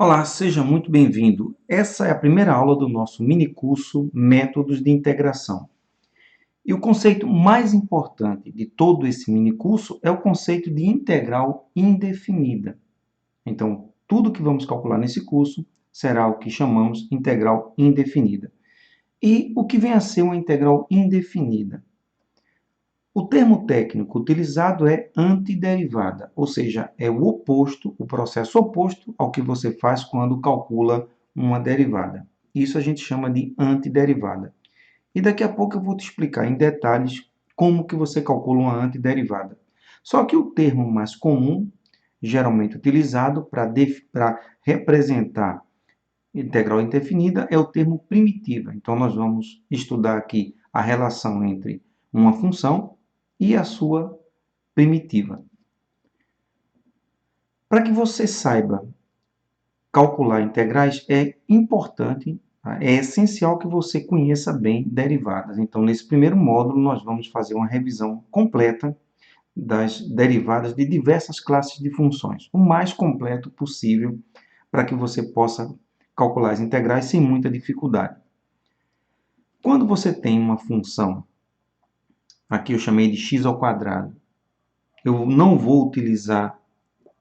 Olá, seja muito bem-vindo. Essa é a primeira aula do nosso minicurso Métodos de Integração. E o conceito mais importante de todo esse minicurso é o conceito de integral indefinida. Então, tudo que vamos calcular nesse curso será o que chamamos integral indefinida. E o que vem a ser uma integral indefinida? O termo técnico utilizado é antiderivada, ou seja, é o oposto, o processo oposto ao que você faz quando calcula uma derivada. Isso a gente chama de antiderivada. E daqui a pouco eu vou te explicar em detalhes como que você calcula uma antiderivada. Só que o termo mais comum, geralmente utilizado para representar integral indefinida, é o termo primitiva. Então, nós vamos estudar aqui a relação entre uma função e a sua primitiva. Para que você saiba calcular integrais, é importante, é essencial que você conheça bem derivadas. Então, nesse primeiro módulo, nós vamos fazer uma revisão completa das derivadas de diversas classes de funções, o mais completo possível, para que você possa calcular as integrais sem muita dificuldade. Quando você tem uma função, aqui eu chamei de x ao quadrado, eu não vou utilizar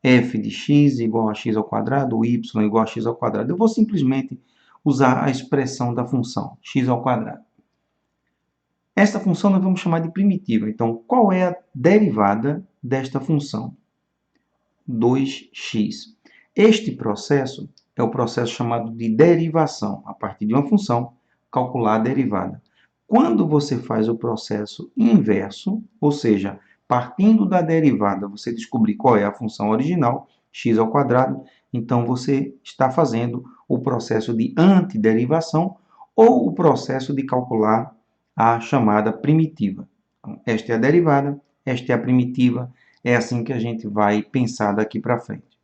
f de x igual a x ao quadrado, ou y igual a x ao quadrado. Eu vou simplesmente usar a expressão da função, x ao quadrado. Esta função nós vamos chamar de primitiva. Então, qual é a derivada desta função? 2x. Este processo é o processo chamado de derivação. A partir de uma função, calcular a derivada. Quando você faz o processo inverso, ou seja, partindo da derivada, você descobrir qual é a função original, x ao quadrado, então você está fazendo o processo de antiderivação ou o processo de calcular a chamada primitiva. Então, esta é a derivada, esta é a primitiva, é assim que a gente vai pensar daqui para frente.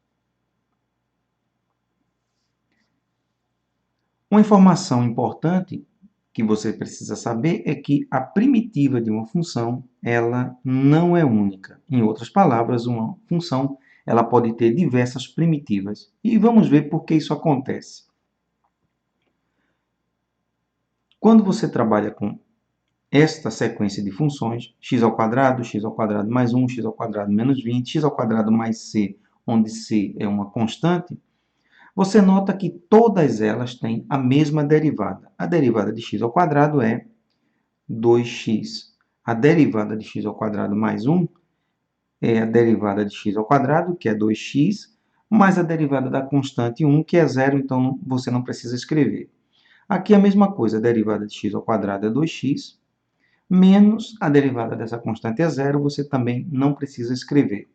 Uma informação importante que você precisa saber é que a primitiva de uma função, ela não é única. Em outras palavras, uma função, ela pode ter diversas primitivas. E vamos ver por que isso acontece. Quando você trabalha com esta sequência de funções, x ao quadrado mais 1, x ao quadrado menos 20, x ao quadrado mais c, onde c é uma constante, você nota que todas elas têm a mesma derivada. A derivada de x ao quadrado é 2x. A derivada de x ao quadrado mais 1 é a derivada de x ao quadrado, que é 2x, mais a derivada da constante 1, que é 0, então você não precisa escrever. Aqui a mesma coisa, a derivada de x ao quadrado é 2x, menos a derivada dessa constante é 0, você também não precisa escrever.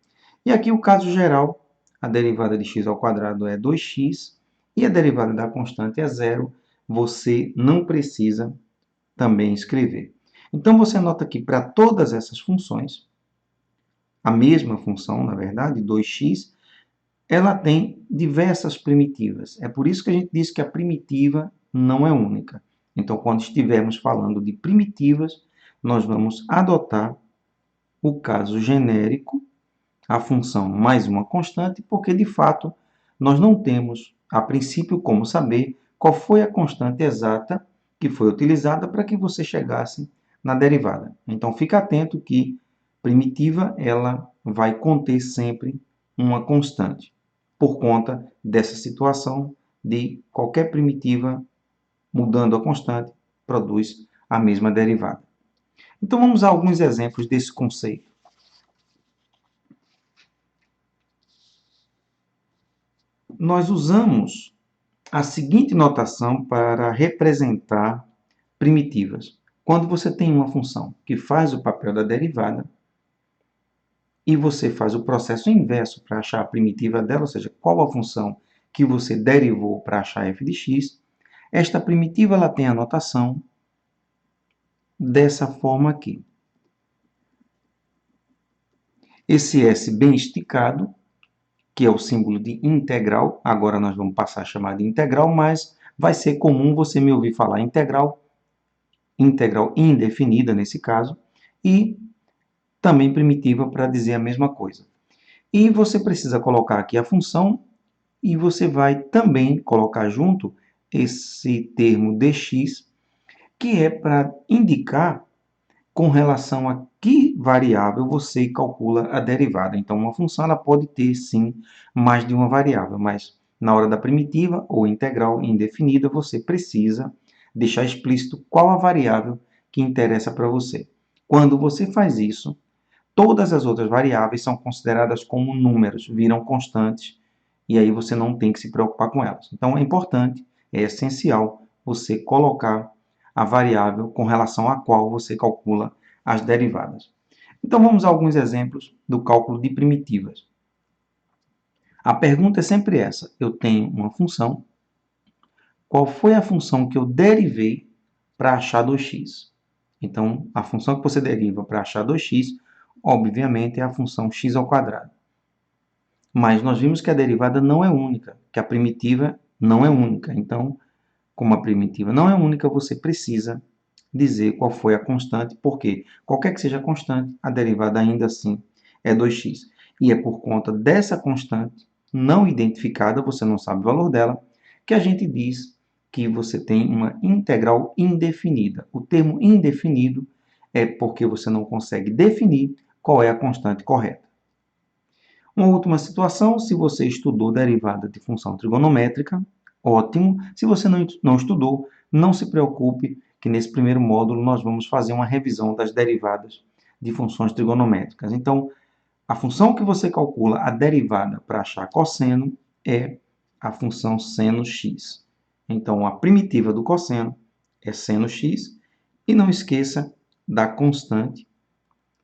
E aqui o caso geral, a derivada de x ao quadrado é 2x e a derivada da constante é 0, você não precisa também escrever. Então você nota que para todas essas funções, a mesma função, na verdade, 2x, ela tem diversas primitivas. É por isso que a gente diz que a primitiva não é única. Então, quando estivermos falando de primitivas, nós vamos adotar o caso genérico, a função mais uma constante, porque, de fato, nós não temos, a princípio, como saber qual foi a constante exata que foi utilizada para que você chegasse na derivada. Então, fique atento que primitiva ela vai conter sempre uma constante, por conta dessa situação de qualquer primitiva mudando a constante produz a mesma derivada. Então vamos a alguns exemplos desse conceito. Nós usamos a seguinte notação para representar primitivas. Quando você tem uma função que faz o papel da derivada e você faz o processo inverso para achar a primitiva dela, ou seja, qual a função que você derivou para achar f de x, esta primitiva ela tem a notação dessa forma aqui. Esse S bem esticado, que é o símbolo de integral, agora nós vamos passar a chamar de integral, mas vai ser comum você me ouvir falar integral, integral indefinida nesse caso, e também primitiva para dizer a mesma coisa. E você precisa colocar aqui a função e você vai também colocar junto esse termo dx, que é para indicar com relação a que variável você calcula a derivada. Então, uma função ela pode ter, sim, mais de uma variável, mas na hora da primitiva ou integral indefinida, você precisa deixar explícito qual a variável que interessa para você. Quando você faz isso, todas as outras variáveis são consideradas como números, viram constantes, e aí você não tem que se preocupar com elas. Então, é importante, é essencial você colocar a variável com relação à qual você calcula as derivadas. Então, vamos a alguns exemplos do cálculo de primitivas. A pergunta é sempre essa: eu tenho uma função, qual foi a função que eu derivei para achar 2x? Então, a função que você deriva para achar 2x, obviamente, é a função x ao quadrado. Mas nós vimos que a derivada não é única, que a primitiva não é única. Então, como a primitiva não é única, você precisa dizer qual foi a constante, porque qualquer que seja a constante, a derivada ainda assim é 2x. E é por conta dessa constante não identificada, você não sabe o valor dela, que a gente diz que você tem uma integral indefinida. O termo indefinido é porque você não consegue definir qual é a constante correta. Uma última situação, se você estudou derivada de função trigonométrica, ótimo. Se você não estudou, não se preocupe, que nesse primeiro módulo nós vamos fazer uma revisão das derivadas de funções trigonométricas. Então, a função que você calcula a derivada para achar cosseno é a função seno x. Então, a primitiva do cosseno é seno x. E não esqueça da constante,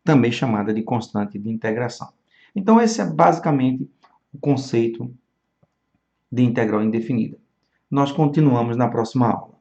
também chamada de constante de integração. Então, esse é basicamente o conceito de integral indefinida. Nós continuamos na próxima aula.